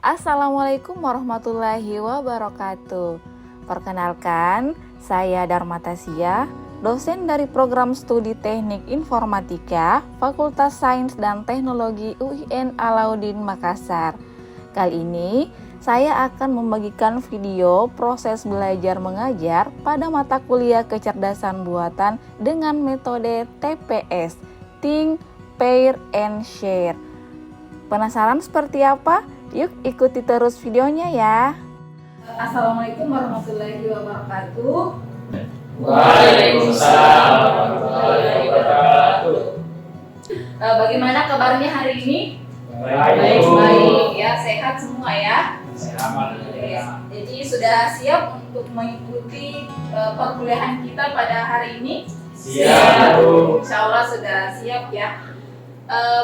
Assalamualaikum warahmatullahi wabarakatuh. Perkenalkan, saya Dharma Tasya, dosen dari program studi Teknik Informatika, Fakultas Sains dan Teknologi UIN Alauddin Makassar. Kali ini, saya akan membagikan video proses belajar mengajar pada mata kuliah kecerdasan buatan dengan metode TPS, Think, Pair, and Share. Penasaran seperti apa? Yuk ikuti terus videonya ya. Assalamualaikum warahmatullahi wabarakatuh. Waalaikumsalam warahmatullahi wabarakatuh. Bagaimana kabarnya hari ini? Baik. Ya, sehat semua ya. Sehat. Jadi sudah siap untuk mengikuti perkuliahan kita pada hari ini? Siap. Insya Allah sudah siap ya.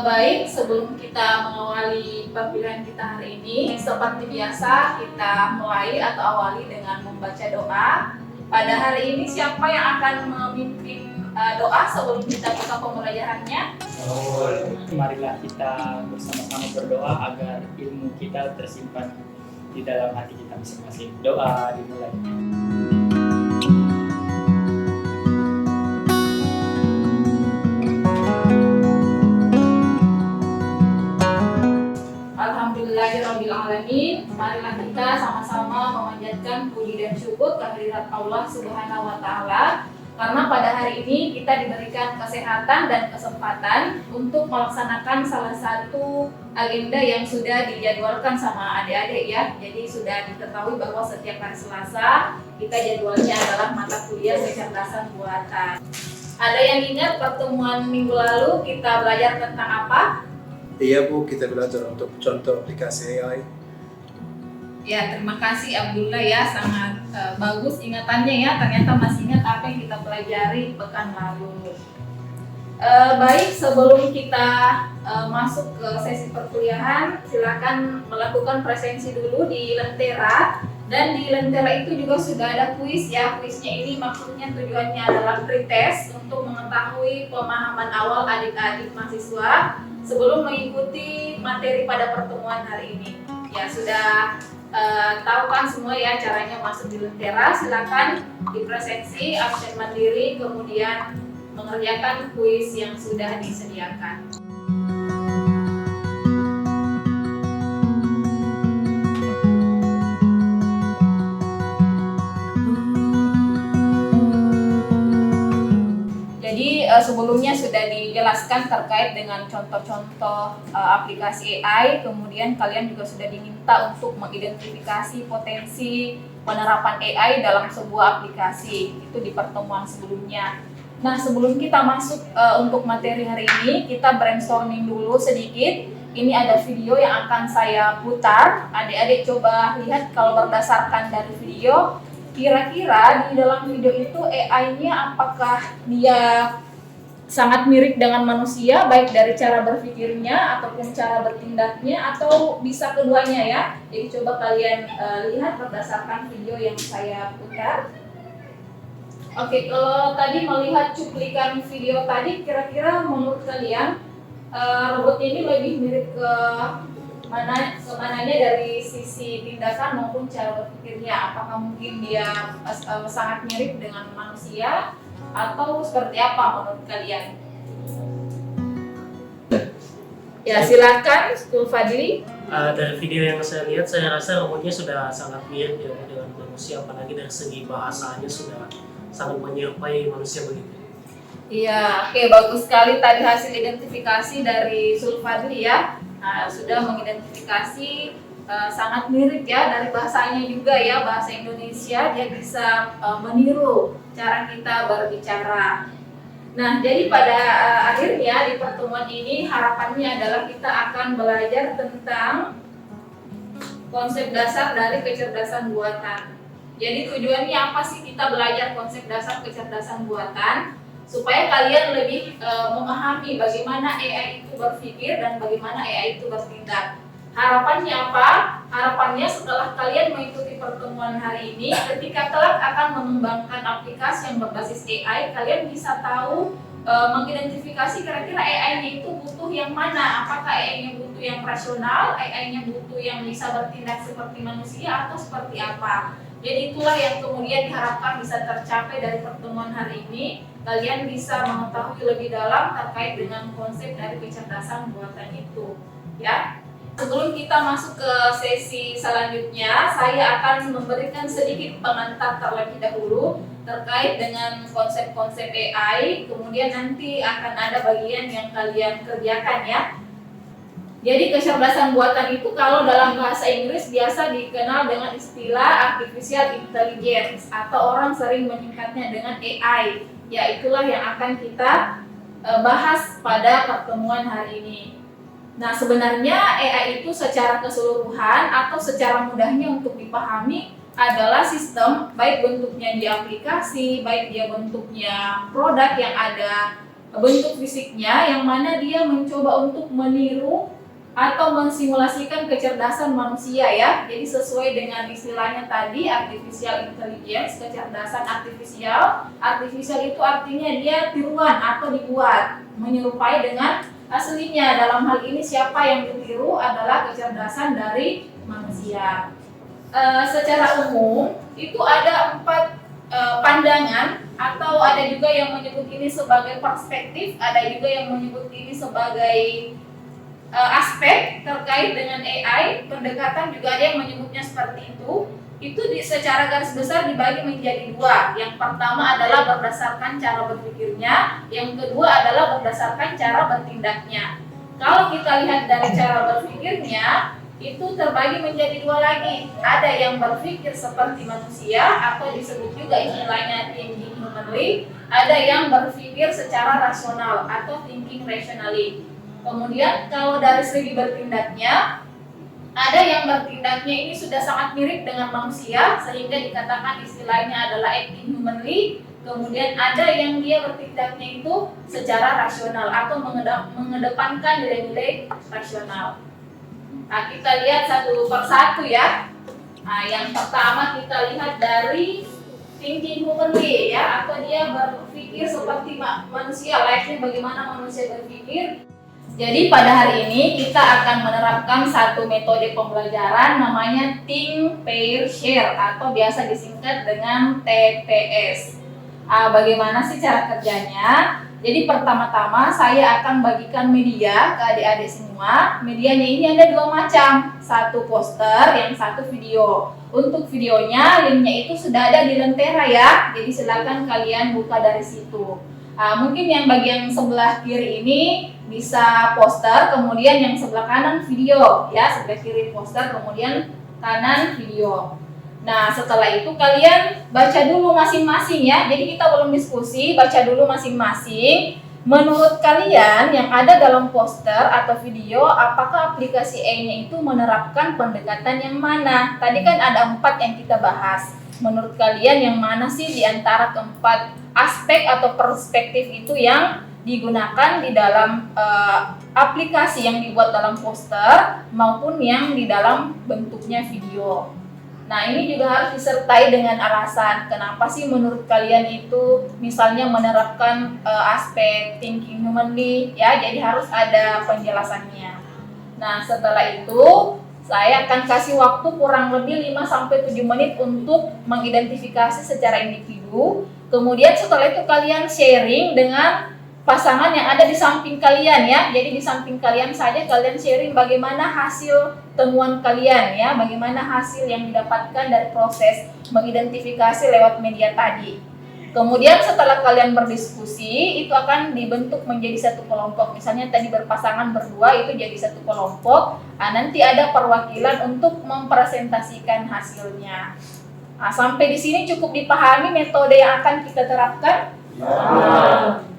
Baik, sebelum kita mengawali perkuliahan kita hari ini, seperti biasa kita mulai atau awali dengan membaca doa. Pada hari ini siapa yang akan memimpin doa sebelum kita buka pembelajarannya? Marilah kita bersama-sama berdoa agar ilmu kita tersimpan di dalam hati kita masing-masing. Doa dimulai. Alhamdulillahirrahmanirrahim. Marilah kita sama-sama memanjatkan puji dan syukur kehadirat Allah Subhanahu wa Ta'ala, karena pada hari ini kita diberikan kesehatan dan kesempatan untuk melaksanakan salah satu agenda yang sudah dijadwalkan sama adik-adik ya. Jadi sudah diketahui bahwa setiap hari Selasa kita jadwalnya adalah mata kuliah kecerdasan buatan. Ada yang ingat pertemuan minggu lalu kita belajar tentang apa? Iya Bu, kita belajar untuk contoh aplikasi AI. Ya, terima kasih Abdullah ya, sangat bagus ingatannya ya, ternyata masih ingat apa yang kita pelajari pekan lalu. Baik, sebelum kita masuk ke sesi perkuliahan, silakan melakukan presensi dulu di Lentera. Dan di Lentera itu juga sudah ada kuis ya. Kuisnya ini maksudnya tujuannya adalah pretest untuk mengetahui pemahaman awal adik-adik mahasiswa sebelum mengikuti materi pada pertemuan hari ini. Ya, sudah tahu kan semua ya caranya masuk di Lentera. Silakan dipresensi, absen mandiri, kemudian mengerjakan kuis yang sudah disediakan. Sebelumnya sudah dijelaskan terkait dengan contoh-contoh aplikasi AI, kemudian kalian juga sudah diminta untuk mengidentifikasi potensi penerapan AI dalam sebuah aplikasi, itu di pertemuan sebelumnya. Nah, sebelum kita masuk untuk materi hari ini, kita brainstorming dulu sedikit. Ini ada video yang akan saya putar, adik-adik coba lihat kalau berdasarkan dari video, kira-kira di dalam video itu AI-nya apakah dia sangat mirip dengan manusia, baik dari cara berpikirnya ataupun cara bertindaknya, atau bisa keduanya ya. Jadi coba kalian lihat berdasarkan video yang saya putar. Oke, kalau tadi melihat cuplikan video tadi, kira-kira menurut kalian robot ini lebih mirip ke mananya dari sisi tindakan maupun cara berpikirnya? Apakah mungkin dia sangat mirip dengan manusia, atau seperti apa menurut kalian? Ya, silakan Sul Fadli. Dari video yang saya lihat, saya rasa robotnya sudah sangat mirip ya dengan manusia, apalagi dari segi bahasanya sudah sangat menyerupai manusia begitu. Iya, oke, bagus sekali tadi hasil identifikasi dari Sul Fadli ya. Nah, sudah mengidentifikasi sangat mirip ya, dari bahasanya juga ya, bahasa Indonesia, dia bisa meniru cara kita berbicara. Nah, jadi pada akhirnya di pertemuan ini harapannya adalah kita akan belajar tentang konsep dasar dari kecerdasan buatan. Jadi tujuannya apa sih kita belajar konsep dasar kecerdasan buatan? Supaya kalian lebih memahami bagaimana AI itu berpikir dan bagaimana AI itu bertindak. Harapannya apa? Harapannya setelah kalian mengikuti pertemuan hari ini, ketika kelak akan mengembangkan aplikasi yang berbasis AI, kalian bisa tahu mengidentifikasi kira-kira AI-nya itu butuh yang mana. Apakah AI-nya butuh butuh yang rasional, AI-nya butuh yang bisa bertindak seperti manusia atau seperti apa. Jadi itulah yang kemudian diharapkan bisa tercapai dari pertemuan hari ini. Kalian bisa mengetahui lebih dalam terkait dengan konsep dari kecerdasan buatan itu, ya. Sebelum kita masuk ke sesi selanjutnya, saya akan memberikan sedikit pengantar terlebih dahulu terkait dengan konsep-konsep AI. Kemudian nanti akan ada bagian yang kalian kerjakan, ya. Jadi kecerdasan buatan itu kalau dalam bahasa Inggris biasa dikenal dengan istilah artificial intelligence atau orang sering menyingkatnya dengan AI. Ya, itulah yang akan kita bahas pada pertemuan hari ini. Nah, sebenarnya AI itu secara keseluruhan atau secara mudahnya untuk dipahami adalah sistem, baik bentuknya di aplikasi, baik dia bentuknya produk yang ada bentuk fisiknya, yang mana dia mencoba untuk meniru atau mensimulasikan kecerdasan manusia, ya. Jadi sesuai dengan istilahnya tadi, artificial intelligence, kecerdasan artifisial. Artifisial itu artinya dia tiruan atau dibuat, menyerupai dengan aslinya. Dalam hal ini siapa yang ditiru adalah kecerdasan dari manusia. Secara umum itu ada 4 pandangan, atau ada juga yang menyebut ini sebagai perspektif, ada juga yang menyebut ini sebagai aspek terkait dengan AI. Pendekatan juga ada yang menyebutnya seperti itu. Itu secara garis besar dibagi menjadi 2. Yang pertama adalah berdasarkan cara berpikirnya, yang kedua adalah berdasarkan cara bertindaknya. Kalau kita lihat dari cara berpikirnya, itu terbagi menjadi 2 lagi. Ada yang berpikir seperti manusia atau disebut juga istilahnya thinking humanly, ada yang berpikir secara rasional atau thinking rationally. Kemudian kalau dari segi bertindaknya, ada yang bertindaknya ini sudah sangat mirip dengan manusia sehingga dikatakan istilahnya adalah acting humanly. Kemudian ada yang dia bertindaknya itu secara rasional atau mengedepankan nilai-nilai rasional. Nah, kita lihat satu persatu, ya. Nah, yang pertama kita lihat dari thinking humanly, ya, atau dia berpikir seperti manusia, layaknya bagaimana manusia berpikir. Jadi pada hari ini kita akan menerapkan satu metode pembelajaran namanya Think, Pair, Share atau biasa disingkat dengan TPS. Bagaimana sih cara kerjanya? Jadi pertama-tama saya akan bagikan media ke adik-adik semua. Medianya ini ada 2 macam, satu poster, yang satu video. Untuk videonya linknya itu sudah ada di Lentera, ya. Jadi silakan kalian buka dari situ. Mungkin yang bagian sebelah kiri ini bisa poster, kemudian yang sebelah kanan video, ya. Sebelah kiri poster, kemudian kanan video. Nah, setelah itu kalian baca dulu masing-masing, ya. Jadi kita belum diskusi, baca dulu masing-masing. Menurut kalian yang ada dalam poster atau video, apakah aplikasi AI-nya itu menerapkan pendekatan yang mana? Tadi kan ada 4 yang kita bahas. Menurut kalian yang mana sih di antara keempat aspek atau perspektif itu yang digunakan di dalam aplikasi yang dibuat dalam poster maupun yang di dalam bentuknya video? Nah, ini juga harus disertai dengan alasan kenapa sih menurut kalian itu misalnya menerapkan aspek thinking humanly, ya. Jadi harus ada penjelasannya. Nah, setelah itu saya akan kasih waktu kurang lebih 5-7 menit untuk mengidentifikasi secara individu. Kemudian setelah itu kalian sharing dengan pasangan yang ada di samping kalian, ya. Jadi di samping kalian saja kalian sharing bagaimana hasil temuan kalian, ya. Bagaimana hasil yang didapatkan dari proses mengidentifikasi lewat media tadi. Kemudian setelah kalian berdiskusi, itu akan dibentuk menjadi satu kelompok. Misalnya tadi berpasangan berdua, itu jadi satu kelompok. Nanti ada perwakilan untuk mempresentasikan hasilnya. Sampai di sini cukup dipahami metode yang akan kita terapkan?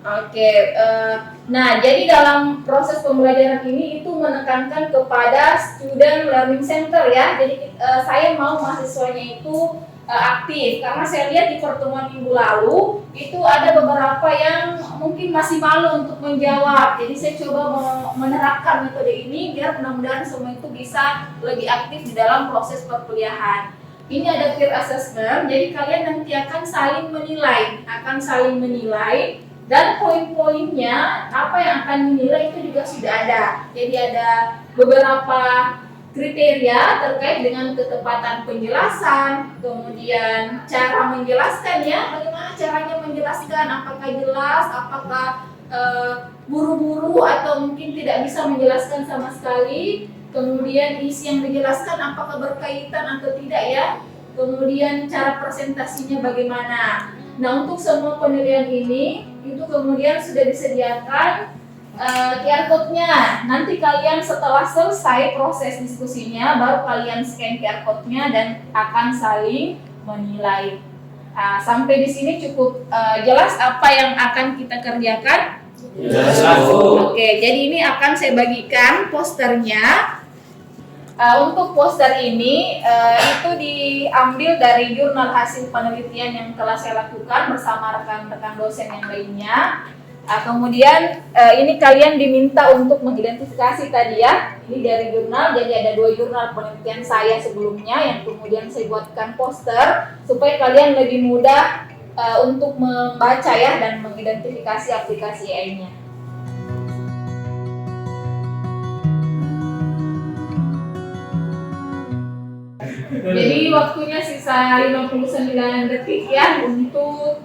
Oke. Nah, jadi dalam proses pembelajaran ini itu menekankan kepada student learning center, ya. Jadi saya mau mahasiswanya itu aktif, karena saya lihat di pertemuan minggu lalu itu ada beberapa yang mungkin masih malu untuk menjawab. Jadi saya coba menerapkan metode ini biar mudah-mudahan semua itu bisa lebih aktif di dalam proses perkuliahan. Ini ada peer assessment, jadi kalian nanti akan saling menilai Dan poin-poinnya apa yang akan dinilai itu juga sudah ada. Jadi ada beberapa kriteria terkait dengan ketepatan penjelasan, kemudian cara menjelaskannya, bagaimana caranya menjelaskan, apakah jelas, apakah buru-buru atau mungkin tidak bisa menjelaskan sama sekali, kemudian isi yang dijelaskan apakah berkaitan atau tidak ya, kemudian cara presentasinya bagaimana. Nah, untuk semua penilaian ini itu kemudian sudah disediakan QR code-nya. Nanti kalian setelah selesai proses diskusinya baru kalian scan QR code-nya dan akan saling menilai. Sampai di sini cukup jelas apa yang akan kita kerjakan? Jelas. Oke, jadi ini akan saya bagikan posternya. Untuk poster ini itu diambil dari jurnal hasil penelitian yang telah saya lakukan bersama rekan-rekan dosen yang lainnya. Kemudian ini kalian diminta untuk mengidentifikasi tadi ya. Ini dari jurnal, jadi ada 2 jurnal penelitian saya sebelumnya yang kemudian saya buatkan poster supaya kalian lebih mudah untuk membaca ya dan mengidentifikasi aplikasi AI-nya. Jadi waktunya sisa 59 detik ya untuk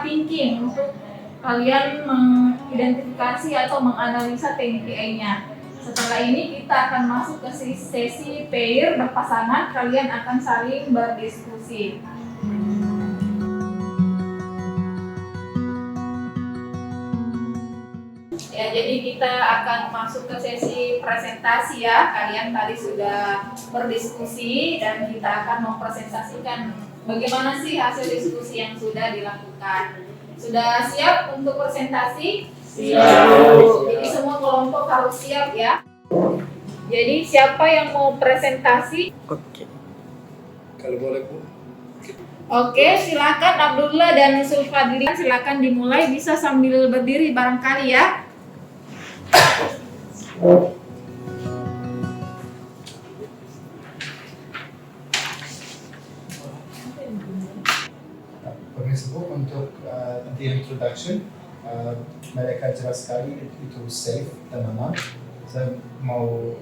thinking, untuk kalian mengidentifikasi atau menganalisa teknik AI-nya. Setelah ini kita akan masuk ke sesi pair berpasangan, kalian akan saling berdiskusi. Ya, jadi kita akan masuk ke sesi presentasi ya. Kalian tadi sudah berdiskusi dan kita akan mempresentasikan bagaimana sih hasil diskusi yang sudah dilakukan. Sudah siap untuk presentasi? Siap. Jadi semua kelompok harus siap ya. Jadi siapa yang mau presentasi? Oke. Kalau boleh Bu. Oke, silakan Abdullah dan Sulfadli, silakan dimulai, bisa sambil berdiri barangkali ya. Permisi Bu untuk the introduction. Mereka jelas sekali itu safe dan aman. Saya mau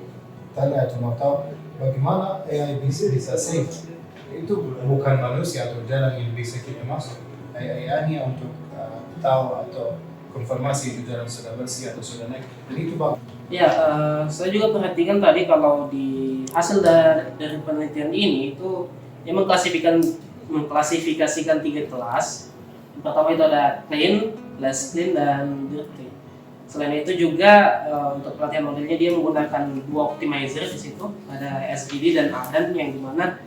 tanya atau mau tahu bagaimana AI bisa safe. Itu bukan manusia atau jalan yang bisa kita masuk. AI hanya untuk tahu atau konfirmasi itu jalan sudah bersih atau sudah naik. Dan itu bagus. Ya, saya juga perhatikan tadi kalau di hasil dari penelitian ini itu dia mengklasifikasikan 3 kelas. Yang pertama itu ada clean, less clean, dan dirty. Selain itu juga untuk pelatihan modelnya dia menggunakan 2 optimizer di situ, ada SGD dan ADAM, yang dimana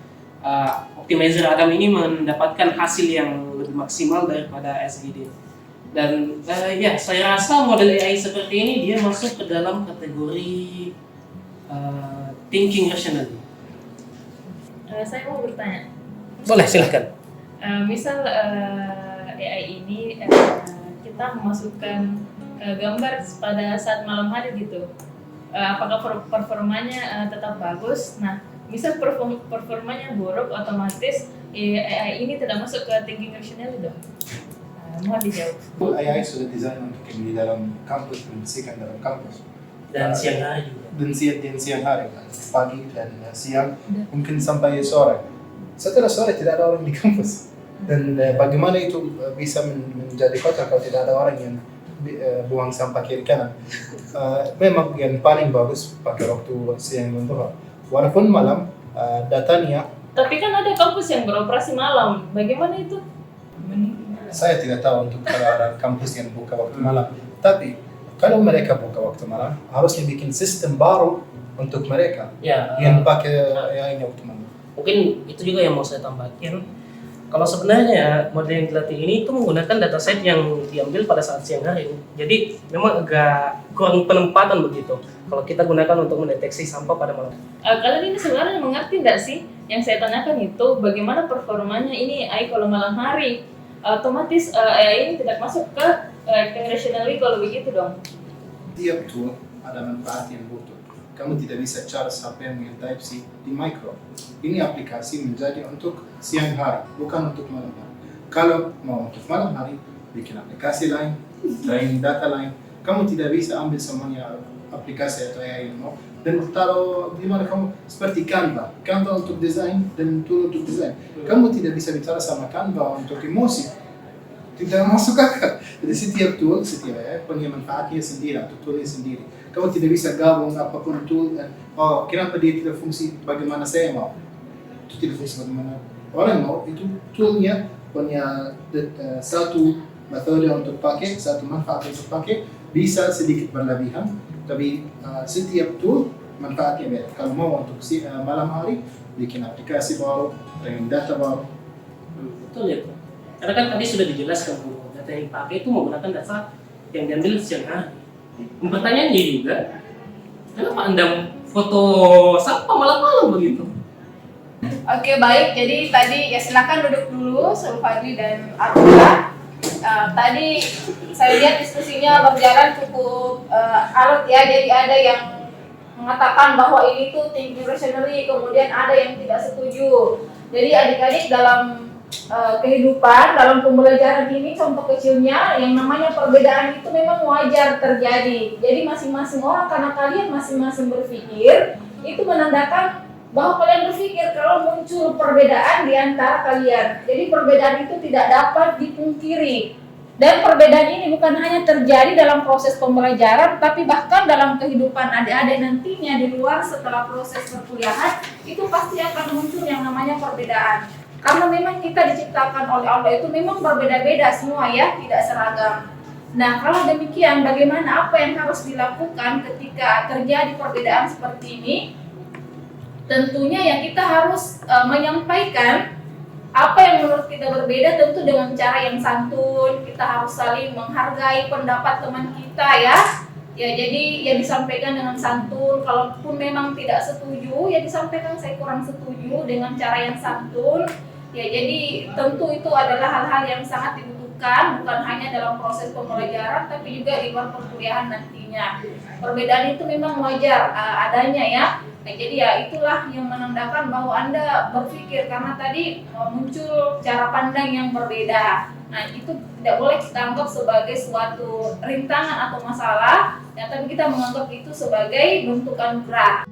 optimizer ADAM ini mendapatkan hasil yang lebih maksimal daripada SGD. Dan ya, saya rasa model AI seperti ini dia masuk ke dalam kategori thinking rationally. Saya mau bertanya. Boleh, silahkan. Misal AI ini kita memasukkan gambar pada saat malam hari gitu. Apakah performanya tetap bagus? Nah, misal performanya buruk, otomatis AI ini tidak masuk ke thinking rationally dong. Mohon dijawab. AI sudah desain untuk yang di dalam kampus, mendiskusikan dalam kampus. Dan siang hari juga. Dan siang hari, pagi dan siang, mungkin sampai sore. Setelah sore tidak ada orang di kampus. Dan bagaimana itu bisa menjadi kotor kalau tidak ada orang yang buang sampah kiri kanan. Memang yang paling bagus pakai waktu siang dan sore. Walaupun malam datanya. Tapi kan ada kampus yang beroperasi malam. Bagaimana itu? Saya tidak tahu untuk orang kampus yang buka waktu malam. Tapi kalau mereka buka waktu malam, harusnya bikin sistem baru untuk mereka Ya, yang pakai AI waktu malam. mungkin itu juga yang mau saya tambahkan. Kalau sebenarnya model yang dilatih ini itu menggunakan dataset yang diambil pada saat siang hari. Jadi memang agak kurang penempatan begitu. Kalau kita gunakan untuk mendeteksi sampah pada malam. Kalian ini sebenarnya mengerti nggak sih? Yang saya tanyakan itu bagaimana performanya ini AI kalau malam hari? Otomatis AI ini tidak masuk ke thinking rationally kalau begitu dong. Tiap tool ada manfaat yang butuh. Kamu tidak bisa charge HP yang Type-C di micro. Ini aplikasi menjadi untuk siang hari, bukan untuk malam hari. Kalau mau untuk malam hari, bikin aplikasi lain, training data lain. Kamu tidak bisa ambil semuanya aplikasi atau AI dan taruh di mana kamu, seperti Canva untuk desain dan tool untuk desain. Kamu tidak bisa bicara sama Canva untuk emosi, tidak masuk akal. Jadi setiap tool, setiap AI punya manfaatnya sendiri atau toolnya sendiri. Kamu tidak bisa gabung apapun tool. Oh, kenapa dia tidak fungsi bagaimana saya mau? Itu tidak fungsi bagaimana orang mau. Itu toolnya punya satu metode untuk pakai, satu manfaat untuk pakai, bisa sedikit berlebihan, tapi setiap tool manfaatnya beda. Kalau mau untuk malam hari, bikin aplikasi baru, training data baru. Betul ya. Karena kan tadi sudah dijelaskan bahwa data yang dipakai itu menggunakan data yang diambil siang hari. Pertanyaannya juga, kenapa Anda foto sampah malam-malam begitu? Oke, baik. Jadi tadi ya silakan duduk dulu Sulfadli dan Arula. Tadi saya lihat diskusinya berjalan cukup alot ya. Jadi ada yang mengatakan bahwa ini tuh thinking rationally, kemudian ada yang tidak setuju. Jadi adik-adik dalam kehidupan, dalam pembelajaran ini contoh kecilnya yang namanya perbedaan itu memang wajar terjadi. Jadi masing-masing orang, karena kalian masing-masing berpikir, itu menandakan bahwa kalian berpikir kalau muncul perbedaan di antara kalian. Jadi perbedaan itu tidak dapat dipungkiri. Dan perbedaan ini bukan hanya terjadi dalam proses pembelajaran, tapi bahkan dalam kehidupan adik-adik nantinya di luar setelah proses perkuliahan, itu pasti akan muncul yang namanya perbedaan. Karena memang kita diciptakan oleh Allah itu memang berbeda-beda semua ya, tidak seragam. Nah, kalau demikian bagaimana apa yang harus dilakukan ketika terjadi perbedaan seperti ini? Tentunya ya kita harus menyampaikan apa yang menurut kita berbeda, tentu dengan cara yang santun. Kita harus saling menghargai pendapat teman kita ya. Ya, jadi ya disampaikan dengan santun. Kalaupun memang tidak setuju, ya disampaikan saya kurang setuju dengan cara yang santun. Ya, jadi tentu itu adalah hal-hal yang sangat dibutuhkan, bukan hanya dalam proses pembelajaran, tapi juga di luar perkuliahan nantinya. Perbedaan itu memang wajar adanya ya. Nah, jadi ya itulah yang menandakan bahwa Anda berpikir, karena tadi muncul cara pandang yang berbeda. Nah, itu tidak boleh kita anggap sebagai suatu rintangan atau masalah, ya, tapi kita menganggap itu sebagai bentuk anugerah.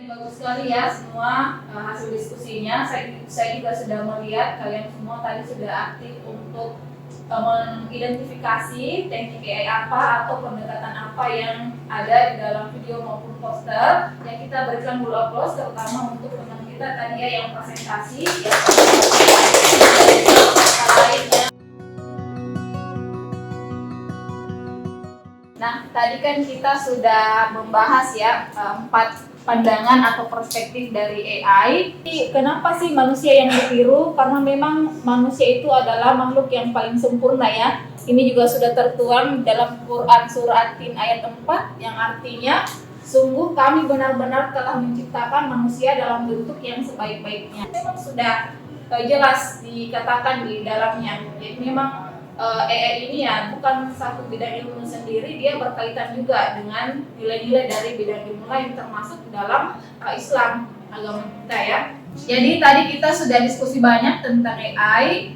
Bagus sekali ya semua hasil diskusinya. Saya juga sudah melihat kalian semua tadi sudah aktif untuk mengidentifikasi teknik AI apa atau pendekatan apa yang ada di dalam video maupun poster. Yang kita berikan dulu aplaus terutama untuk teman kita tadi ya yang presentasi, yang lainnya. Nah, tadi kan kita sudah membahas ya 4 pandangan atau perspektif dari AI. Kenapa sih manusia yang ditiru? Karena memang manusia itu adalah makhluk yang paling sempurna ya. Ini juga sudah tertuang dalam Quran surah At-Tin ayat 4 yang artinya sungguh kami benar-benar telah menciptakan manusia dalam bentuk yang sebaik-baiknya. Memang sudah jelas dikatakan di dalamnya. Jadi memang AI ini ya bukan satu bidang ilmu sendiri, dia berkaitan juga dengan nilai-nilai dari bidang ilmu lain termasuk dalam Islam, agama kita ya. Jadi tadi kita sudah diskusi banyak tentang AI.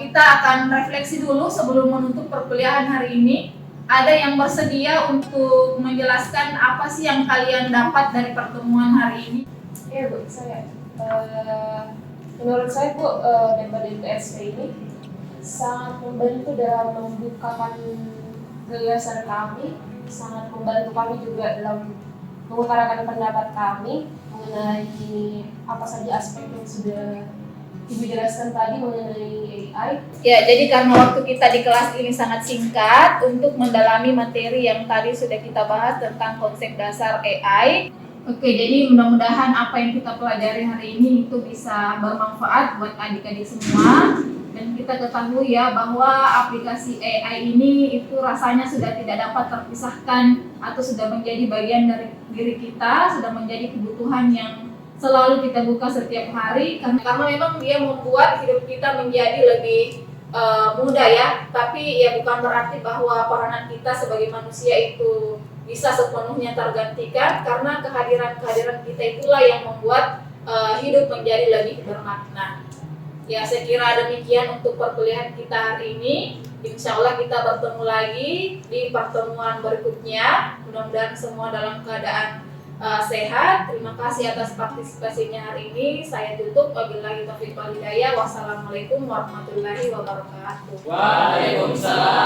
Kita akan refleksi dulu sebelum menutup perkuliahan hari ini. Ada yang bersedia untuk menjelaskan apa sih yang kalian dapat dari pertemuan hari ini? Ya Bu, saya menurut saya Bu, daripada USP ini sangat membantu dalam membukakan gagasan kami, sangat membantu kami juga dalam mengutarakan pendapat kami mengenai apa saja aspek yang sudah Ibu jelaskan tadi mengenai AI. Ya, jadi karena waktu kita di kelas ini sangat singkat untuk mendalami materi yang tadi sudah kita bahas tentang konsep dasar AI. Oke, jadi mudah-mudahan apa yang kita pelajari hari ini itu bisa bermanfaat buat adik-adik semua. Dan kita ketahui ya bahwa aplikasi AI ini itu rasanya sudah tidak dapat terpisahkan atau sudah menjadi bagian dari diri kita, sudah menjadi kebutuhan yang selalu kita buka setiap hari karena memang dia membuat hidup kita menjadi lebih mudah ya. Tapi ya bukan berarti bahwa peranan kita sebagai manusia itu bisa sepenuhnya tergantikan, karena kehadiran kita itulah yang membuat hidup menjadi lebih bermakna. Ya, saya kira demikian untuk perkuliahan kita hari ini. Insya Allah kita bertemu lagi di pertemuan berikutnya. Mudah-mudahan semua dalam keadaan sehat. Terima kasih atas partisipasinya hari ini. Saya tutup. Wabillahi taufiq wal hidayah. Wassalamualaikum warahmatullahi wabarakatuh. Waalaikumsalam.